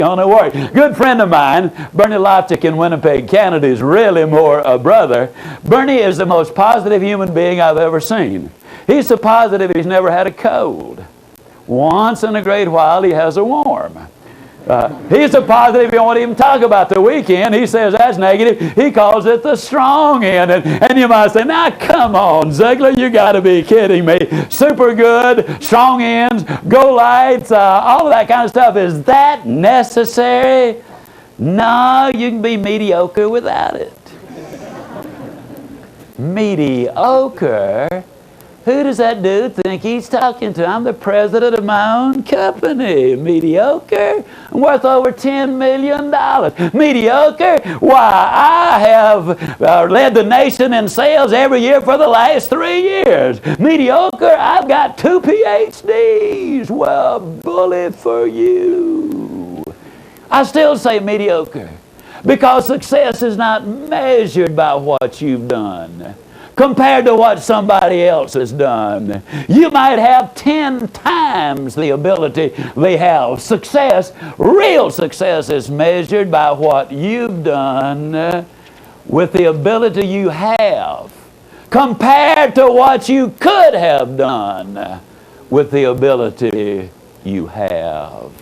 going to work. Good friend of mine, Bernie Loftic in Winnipeg, Canada, is really more a brother. Bernie is the most positive human being I've ever seen. He's so positive he's never had a cold. Once in a great while he has a warm. He's so positive he won't even talk about the weekend. He says that's negative. He calls it the strong end. And you might say, now come on, Ziegler, you got to be kidding me. Super good, strong ends, go lights, all of that kind of stuff. Is that necessary? No, you can be mediocre without it. Mediocre? Who does that dude think he's talking to? I'm the president of my own company. Mediocre? I'm worth over $10 million. Mediocre? Why, I have led the nation in sales every year for the last 3 years. Mediocre? I've got 2 PhDs. Well, bully for you. I still say mediocre because success is not measured by what you've done compared to what somebody else has done. You might have 10 times the ability they have. Success, real success, is measured by what you've done with the ability you have compared to what you could have done with the ability you have.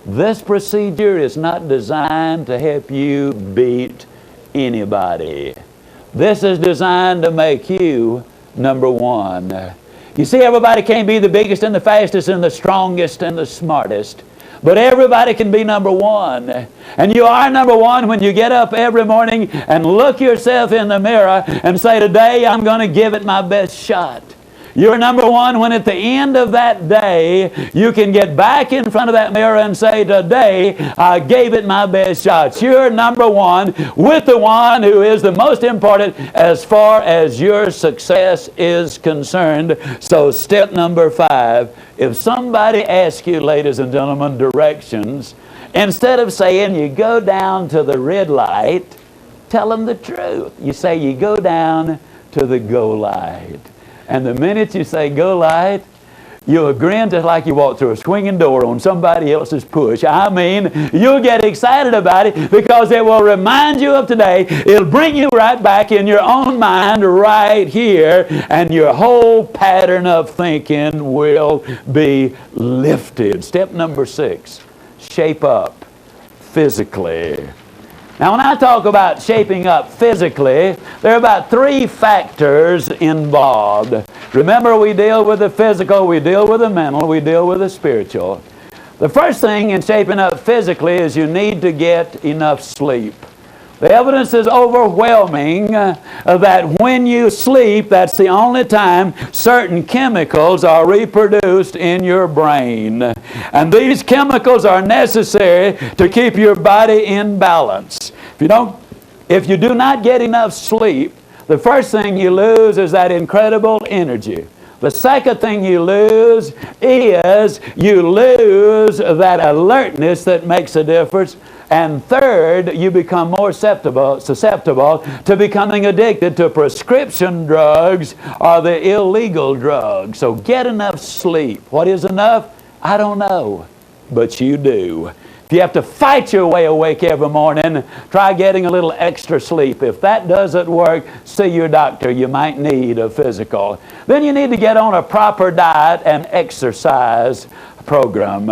This procedure is not designed to help you beat anybody. This is designed to make you number one. You see, everybody can't be the biggest and the fastest and the strongest and the smartest, but everybody can be number one. And you are number one when you get up every morning and look yourself in the mirror and say, today I'm going to give it my best shot. You're number one when at the end of that day you can get back in front of that mirror and say, today I gave it my best shot. You're number one with the one who is the most important as far as your success is concerned. So step number 5, if somebody asks you, ladies and gentlemen, directions, instead of saying you go down to the red light, tell them the truth. You say you go down to the go light. And the minute you say go light, you'll grin just like you walk through a swinging door on somebody else's push. I mean, you'll get excited about it because it will remind you of today. It'll bring you right back in your own mind right here, and your whole pattern of thinking will be lifted. Step number 6, shape up physically. Now, when I talk about shaping up physically, there are about 3 factors involved. Remember, we deal with the physical, we deal with the mental, we deal with the spiritual. The first thing in shaping up physically is you need to get enough sleep. The evidence is overwhelming that when you sleep, that's the only time certain chemicals are reproduced in your brain. And these chemicals are necessary to keep your body in balance. If you do not get enough sleep, the first thing you lose is that incredible energy. The second thing you lose is you lose that alertness that makes a difference. And third, you become more susceptible to becoming addicted to prescription drugs or the illegal drugs. So get enough sleep. What is enough? I don't know, but you do. If you have to fight your way awake every morning, try getting a little extra sleep. If that doesn't work, see your doctor. You might need a physical. Then you need to get on a proper diet and exercise program.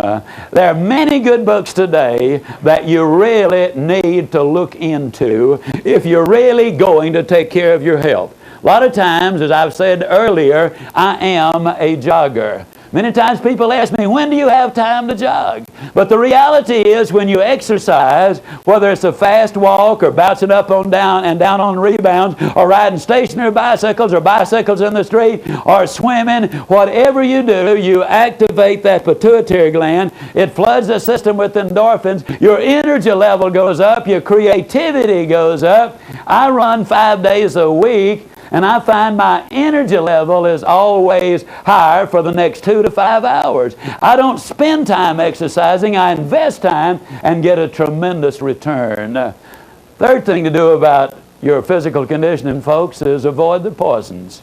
There are many good books today that you really need to look into if you're really going to take care of your health. A lot of times, as I've said earlier, I am a jogger. Many times people ask me, when do you have time to jog? But the reality is when you exercise, whether it's a fast walk or bouncing up on down and down on rebounds or riding stationary bicycles or bicycles in the street or swimming, whatever you do, you activate that pituitary gland. It floods the system with endorphins. Your energy level goes up. Your creativity goes up. I run 5 days a week, and I find my energy level is always higher for the next 2 to 5 hours. I don't spend time exercising. I invest time and get a tremendous return. Third thing to do about your physical conditioning, folks, is avoid the poisons.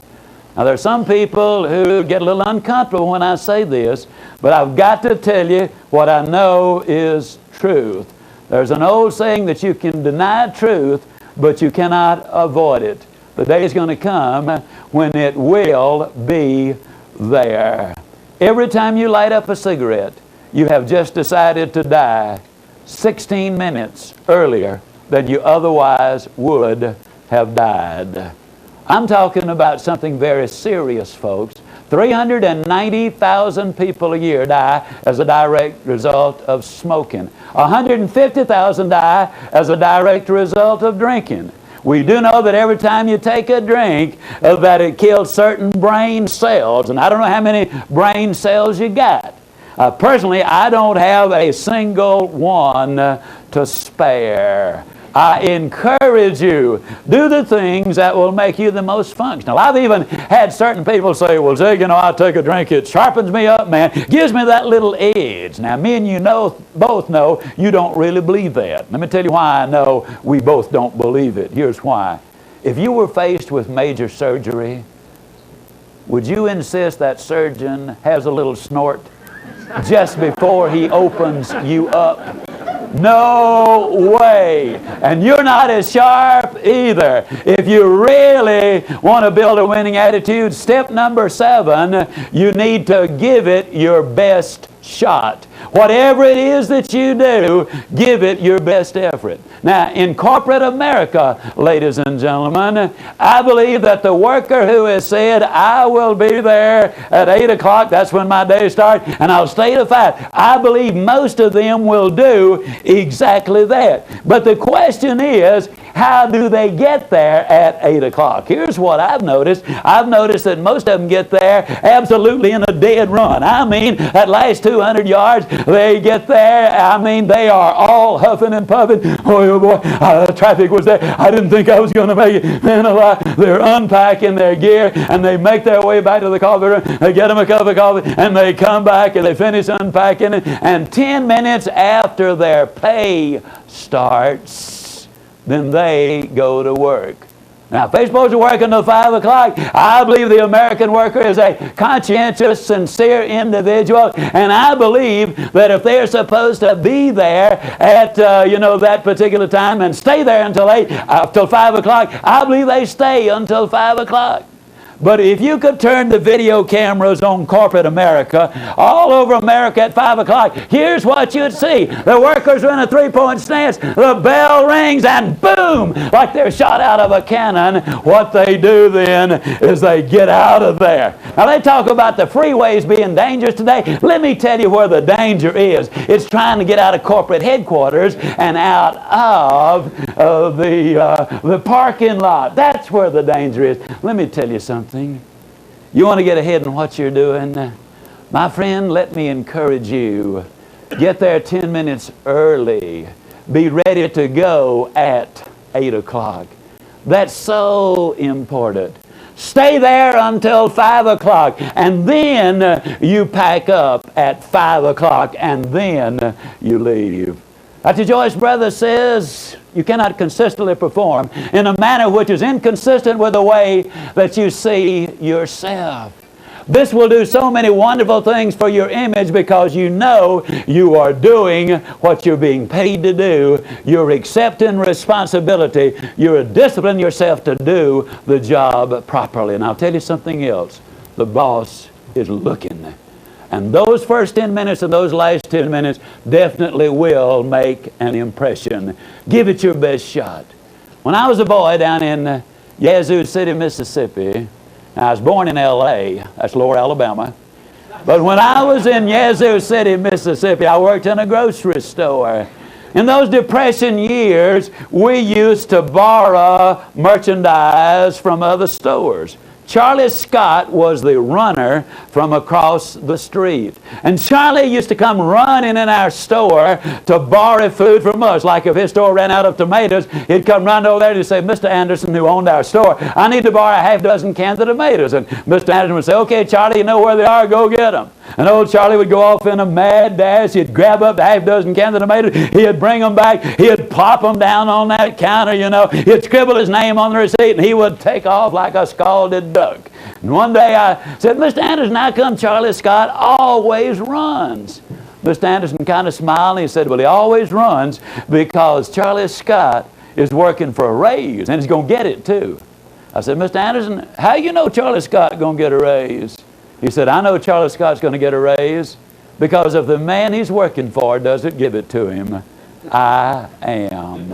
Now, there are some people who get a little uncomfortable when I say this, but I've got to tell you what I know is truth. There's an old saying that you can deny truth, but you cannot avoid it. The day is going to come when it will be there. Every time you light up a cigarette, you have just decided to die 16 minutes earlier than you otherwise would have died. I'm talking about something very serious, folks. 390,000 people a year die as a direct result of smoking. 150,000 die as a direct result of drinking. We do know that every time you take a drink, that it kills certain brain cells. And I don't know how many brain cells you got. Personally, I don't have a single one to spare. I encourage you, do the things that will make you the most functional. I've even had certain people say, well, Zig, I take a drink, it sharpens me up, man. Gives me that little edge. Now, me and you both know you don't really believe that. Let me tell you why I know we both don't believe it. Here's why. If you were faced with major surgery, would you insist that surgeon has a little snort just before he opens you up? No way. And you're not as sharp either. If you really want to build a winning attitude, step number 7, you need to give it your best shot. Whatever it is that you do, give it your best effort. Now, in corporate America, ladies and gentlemen, I believe that the worker who has said, I will be there at 8 o'clock, that's when my day starts, and I'll stay to 5. I believe most of them will do exactly that. But the question is, how do they get there at 8 o'clock? Here's what I've noticed. I've noticed that most of them get there absolutely in a dead run. I mean, that last 200 yards, they get there. I mean, they are all huffing and puffing. Oh boy, the traffic was there. I didn't think I was going to make it. Man alive, they're unpacking their gear, and they make their way back to the coffee room. They get them a cup of coffee, and they come back, and they finish unpacking it. And 10 minutes after their pay starts, then they go to work. Now, if they're supposed to work until 5 o'clock, I believe the American worker is a conscientious, sincere individual, and I believe that if they're supposed to be there at, that particular time and stay there until 5 o'clock, I believe they stay until 5 o'clock. But if you could turn the video cameras on corporate America, all over America at 5 o'clock, here's what you'd see. The workers are in a three-point stance, the bell rings, and boom, like they're shot out of a cannon. What they do then is they get out of there. Now, they talk about the freeways being dangerous today. Let me tell you where the danger is. It's trying to get out of corporate headquarters and out of the parking lot. That's where the danger is. Let me tell you something. You want to get ahead in what you're doing? My friend, let me encourage you. Get there 10 minutes early. Be ready to go at 8 o'clock. That's so important. Stay there until 5 o'clock, and then you pack up at 5 o'clock, and then you leave. Dr. Joyce Brothers says, you cannot consistently perform in a manner which is inconsistent with the way that you see yourself. This will do so many wonderful things for your image because you know you are doing what you're being paid to do. You're accepting responsibility. You're disciplining yourself to do the job properly. And I'll tell you something else. The boss is looking. And those first 10 minutes and those last 10 minutes definitely will make an impression. Give it your best shot. When I was a boy down in Yazoo City, Mississippi, I was born in L.A., that's Lower Alabama. But when I was in Yazoo City, Mississippi, I worked in a grocery store. In those Depression years, we used to borrow merchandise from other stores. Charlie Scott was the runner from across the street. And Charlie used to come running in our store to borrow food from us. Like if his store ran out of tomatoes, he'd come running over there and say, Mr. Anderson, who owned our store, I need to borrow a half dozen cans of tomatoes. And Mr. Anderson would say, okay, Charlie, you know where they are, go get them. And old Charlie would go off in a mad dash. He'd grab up the half dozen cans of tomatoes. He'd bring them back. He'd plop them down on that counter, He'd scribble his name on the receipt, and he would take off like a scalded duck. And one day I said, Mr. Anderson, how come Charlie Scott always runs? Mr. Anderson kind of smiled and he said, well, he always runs because Charlie Scott is working for a raise, and he's going to get it too. I said, Mr. Anderson, how you know Charlie Scott going to get a raise? He said, I know Charlie Scott's going to get a raise because if the man he's working for doesn't give it to him, I am.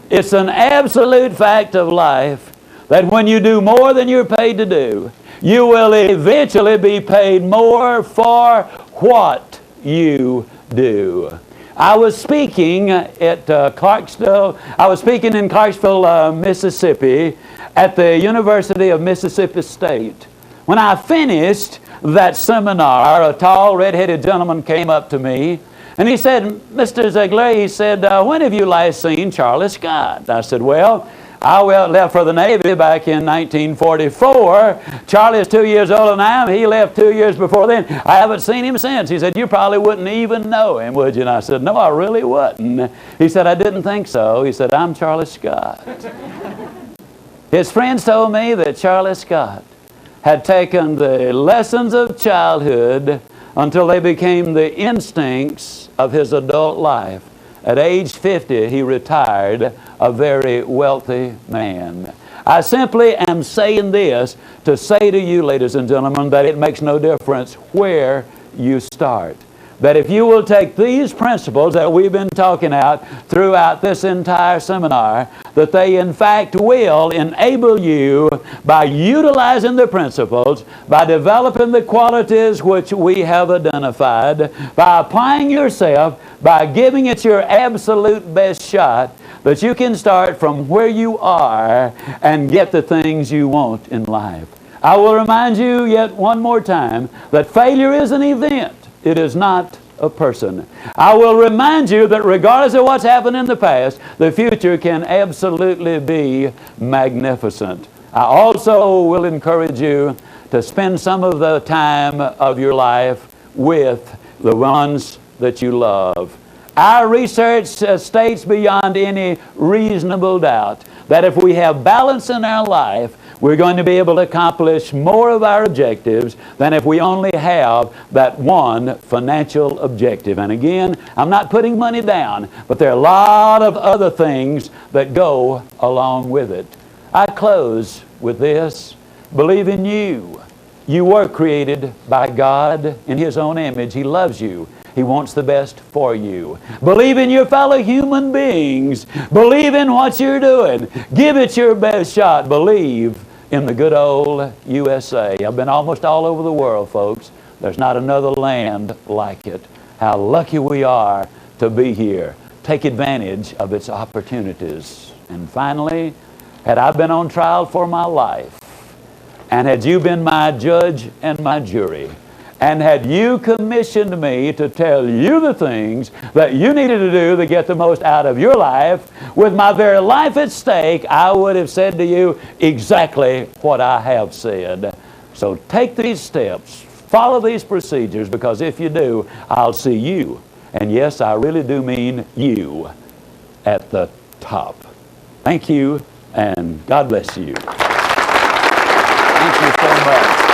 It's an absolute fact of life that when you do more than you're paid to do, you will eventually be paid more for what you do. I was speaking at Clarksville. I was speaking in Clarksville, Mississippi, at the University of Mississippi State. When I finished that seminar, a tall, red-headed gentleman came up to me, and he said, Mr. Ziegler, he said, when have you last seen Charlie Scott? I said, well, I left for the Navy back in 1944. Charlie is 2 years older than I am. He left 2 years before then. I haven't seen him since. He said, you probably wouldn't even know him, would you? And I said, no, I really wouldn't. He said, I didn't think so. He said, I'm Charlie Scott. His friends told me that Charlie Scott had taken the lessons of childhood until they became the instincts of his adult life. At age 50, he retired a very wealthy man. I simply am saying this to say to you, ladies and gentlemen, that it makes no difference where you start. That if you will take these principles that we've been talking about throughout this entire seminar, that they in fact will enable you, by utilizing the principles, by developing the qualities which we have identified, by applying yourself, by giving it your absolute best shot, that you can start from where you are and get the things you want in life. I will remind you yet one more time that failure is an event. It is not a person. I will remind you that regardless of what's happened in the past, the future can absolutely be magnificent. I also will encourage you to spend some of the time of your life with the ones that you love. Our research states beyond any reasonable doubt that if we have balance in our life, we're going to be able to accomplish more of our objectives than if we only have that one financial objective. And again, I'm not putting money down, but there are a lot of other things that go along with it. I close with this. Believe in you. You were created by God in His own image. He loves you. He wants the best for you. Believe in your fellow human beings. Believe in what you're doing. Give it your best shot. Believe in the good old USA. I've been almost all over the world, folks. There's not another land like it. How lucky we are to be here. Take advantage of its opportunities. And finally, had I been on trial for my life, and had you been my judge and my jury, and had you commissioned me to tell you the things that you needed to do to get the most out of your life, with my very life at stake, I would have said to you exactly what I have said. So take these steps, follow these procedures, because if you do, I'll see you. And yes, I really do mean you at the top. Thank you, and God bless you. Thank you so much.